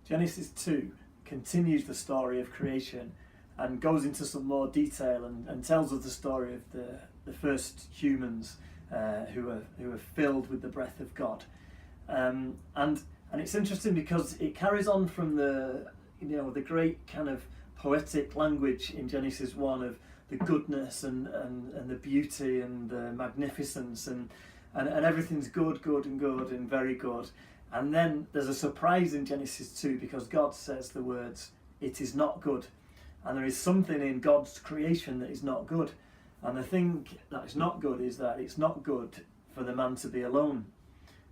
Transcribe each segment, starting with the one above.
Genesis 2 continues the story of creation and goes into some more detail and tells us the story of the first humans who are filled with the breath of God. And it's interesting because it carries on from the great kind of poetic language in Genesis 1 of the goodness and the beauty and the magnificence and everything's good and very good. And then there's a surprise in Genesis 2 because God says the words, "It is not good." And there is something in God's creation that is not good. And the thing that is not good is that it's not good for the man to be alone.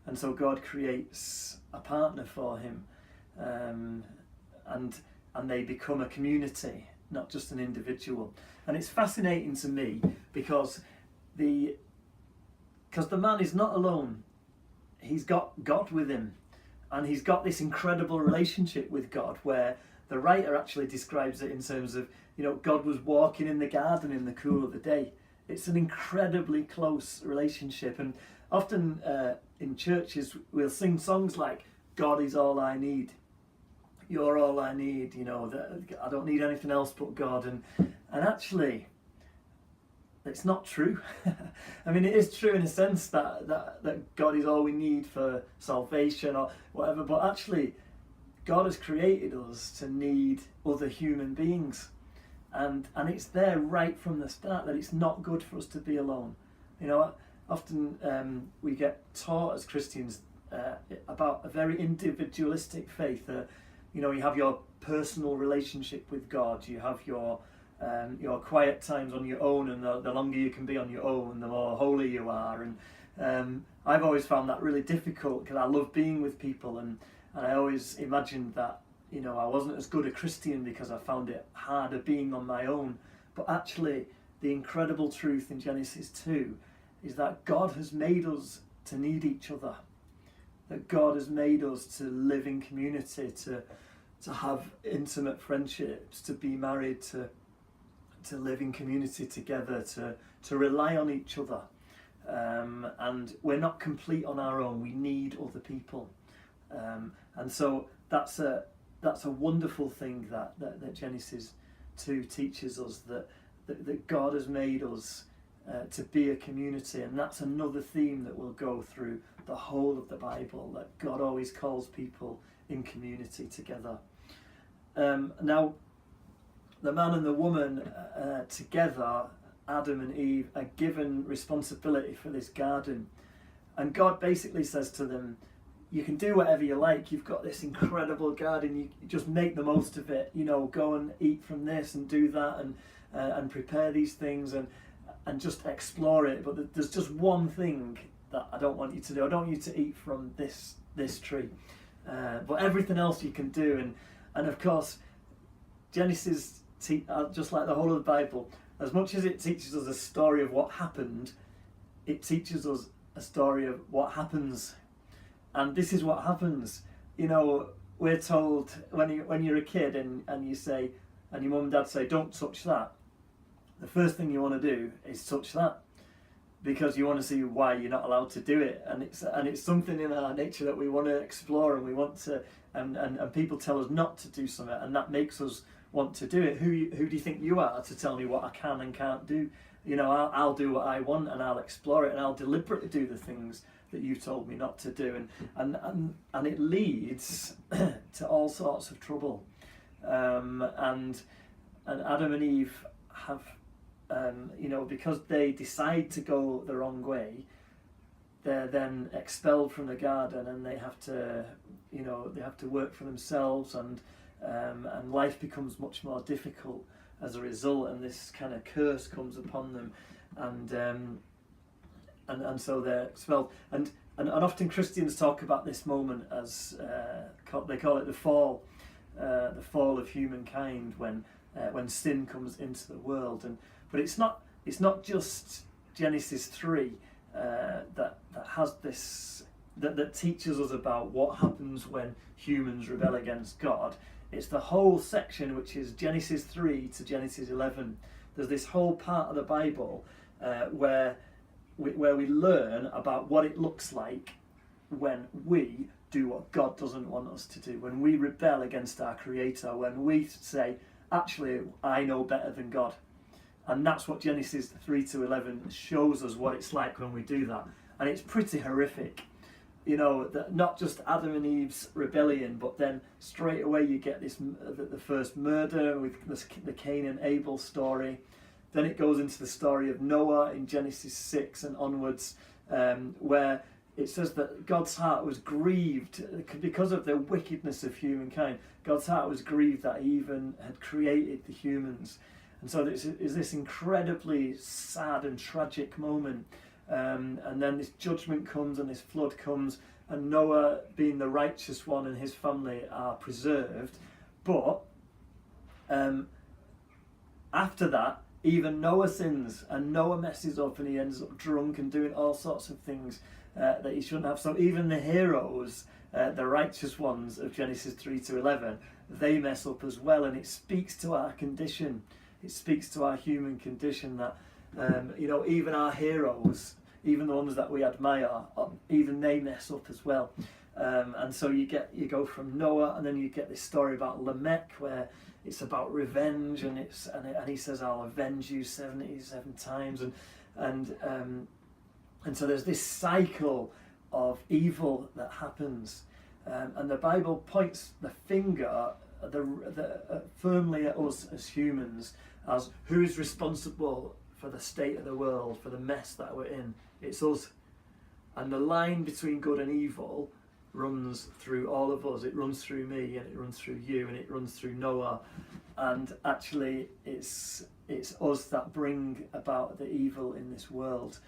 And so God creates a partner for him. And they become a community, not just an individual. And it's fascinating to me because the man is not alone. He's got God with him, and he's got this incredible relationship with God where the writer actually describes it in terms of, God was walking in the garden in the cool of the day. It's an incredibly close relationship. And often in churches we'll sing songs like, "God is all I need. You're all I need, I don't need anything else but God." And actually, it's not true. I mean, it is true in a sense that God is all we need for salvation or whatever, but actually, God has created us to need other human beings. And it's there right from the start that it's not good for us to be alone. Often we get taught as Christians about a very individualistic faith. You have your personal relationship with God. You have your quiet times on your own, and the longer you can be on your own, the more holy you are. And I've always found that really difficult because I love being with people, and I always imagined that I wasn't as good a Christian because I found it harder being on my own. But actually, the incredible truth in Genesis 2 is that God has made us to need each other. That God has made us to live in community, to have intimate friendships, to be married, to live in community together, to rely on each other. And we're not complete on our own. We need other people. And so that's a wonderful thing that Genesis 2 teaches us, that God has made us to be a community. And that's another theme that will go through the whole of the Bible, that God always calls people in community together. Now, the man and the woman together, Adam and Eve, are given responsibility for this garden. And God basically says to them, you can do whatever you like. You've got this incredible garden. You just make the most of it. Go and eat from this and do that and prepare these things and just explore it. But there's just one thing that I don't want you to do. I don't want you to eat from this tree. But everything else you can do. And of course, Genesis, just like the whole of the Bible, as much as it teaches us a story of what happened, it teaches us a story of what happens. And this is what happens. We're told when you're a kid and you say, and your mum and dad say, "Don't touch that," the first thing you want to do is touch that, because you want to see why you're not allowed to do it. And it's something in our nature that we want to explore, and we want to, and people tell us not to do something, and that makes us want to do it. Who do you think you are to tell me what I can and can't do? I'll do what I want, and I'll explore it, and I'll deliberately do the things that you told me not to do, and it leads to all sorts of trouble. And Adam and Eve have, because they decide to go the wrong way, they're then expelled from the garden, and they have to work for themselves, and life becomes much more difficult as a result, and this kind of curse comes upon them, and so they're expelled. And often Christians talk about this moment as they call it the fall of humankind, when sin comes into the world. But it's not just Genesis 3 that has this, that teaches us about what happens when humans rebel against God. It's the whole section, which is Genesis 3 to Genesis 11. There's this whole part of the Bible where we learn about what it looks like when we do what God doesn't want us to do, when we rebel against our Creator, when we say, actually, I know better than God. And that's what Genesis 3-11 shows us what it's like when we do that. And it's pretty horrific. You know, that not just Adam and Eve's rebellion, but then straight away you get this the first murder with the Cain and Abel story. Then it goes into the story of Noah in Genesis 6 and onwards, where it says that God's heart was grieved because of the wickedness of humankind. God's heart was grieved that he even had created the humans. And so this is this incredibly sad and tragic moment. And then this judgment comes and this flood comes, and Noah, being the righteous one, and his family are preserved. But after that, even Noah sins, and Noah messes up, and he ends up drunk and doing all sorts of things that he shouldn't have. So even the heroes, the righteous ones of Genesis 3-11, they mess up as well, and it speaks to our condition. It speaks to our human condition that even our heroes, even the ones that we admire, even they mess up as well. And so you go from Noah, and then you get this story about Lamech, where it's about revenge, and he says, "I'll avenge you 77 times," and so there's this cycle of evil that happens, and the Bible points the finger firmly at us as humans, as who is responsible for the state of the world, for the mess that we're in. It's us. And the line between good and evil runs through all of us. It runs through me, and it runs through you, and it runs through Noah. And actually it's us that bring about the evil in this world.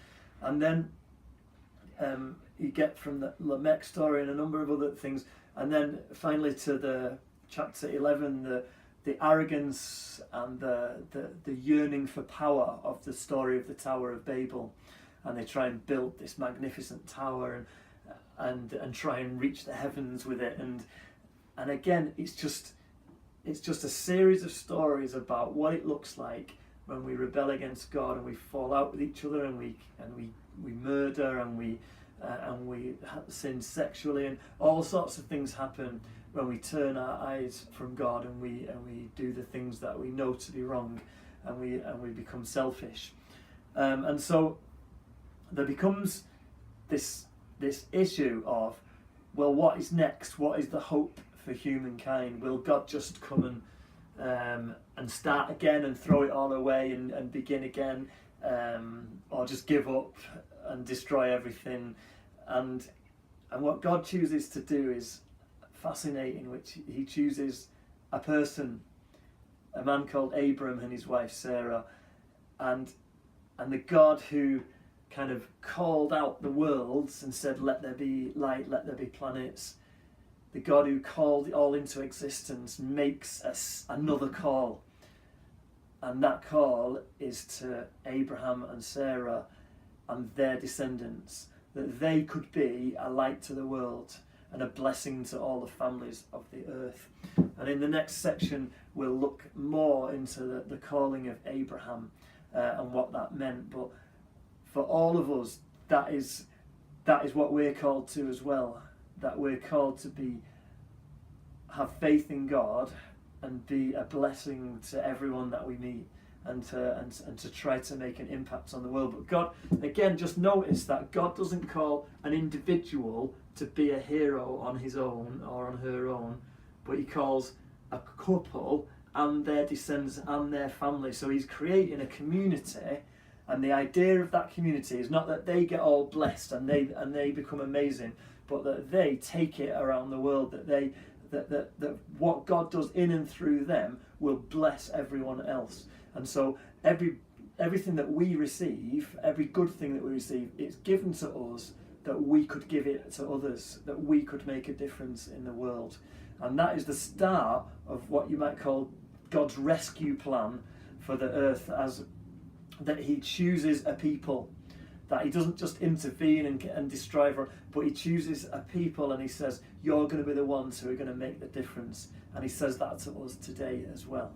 And then you get from the Lamech story and a number of other things, and then finally to the chapter 11, the arrogance and the yearning for power of the story of the Tower of Babel. And they try and build this magnificent tower and try and reach the heavens with it. And again, it's just a series of stories about what it looks like when we rebel against God, and we fall out with each other, and we murder, and we sin sexually, and all sorts of things happen when we turn our eyes from God, and we do the things that we know to be wrong, and we become selfish, and so there becomes this issue of, well, what is next? What is the hope for humankind? Will God just come and start again and throw it all away and begin again, or just give up and destroy everything? And what God chooses to do is fascinating, which he chooses a person, a man called Abram and his wife Sarah, and the God who kind of called out the worlds and said, let there be light, let there be planets. The God who called it all into existence makes another call, and that call is to Abraham and Sarah and their descendants, that they could be a light to the world and a blessing to all the families of the earth. And in the next section we'll look more into the calling of Abraham and what that meant. But for all of us, that is what we're called to as well, that we're called to have faith in God and be a blessing to everyone that we meet, and to try to make an impact on the world. But God, again, just notice that God doesn't call an individual to be a hero on his own or on her own, but he calls a couple and their descendants and their family. So he's creating a community, and the idea of that community is not that they get all blessed and they become amazing, but that they take it around the world, that what God does in and through them will bless everyone else. And so everything that we receive, every good thing that we receive, it's given to us that we could give it to others, that we could make a difference in the world. And that is the start of what you might call God's rescue plan for the earth, as that he chooses a people, that he doesn't just intervene and destroy, but he chooses a people, and he says, you're going to be the ones who are going to make the difference. And he says that to us today as well.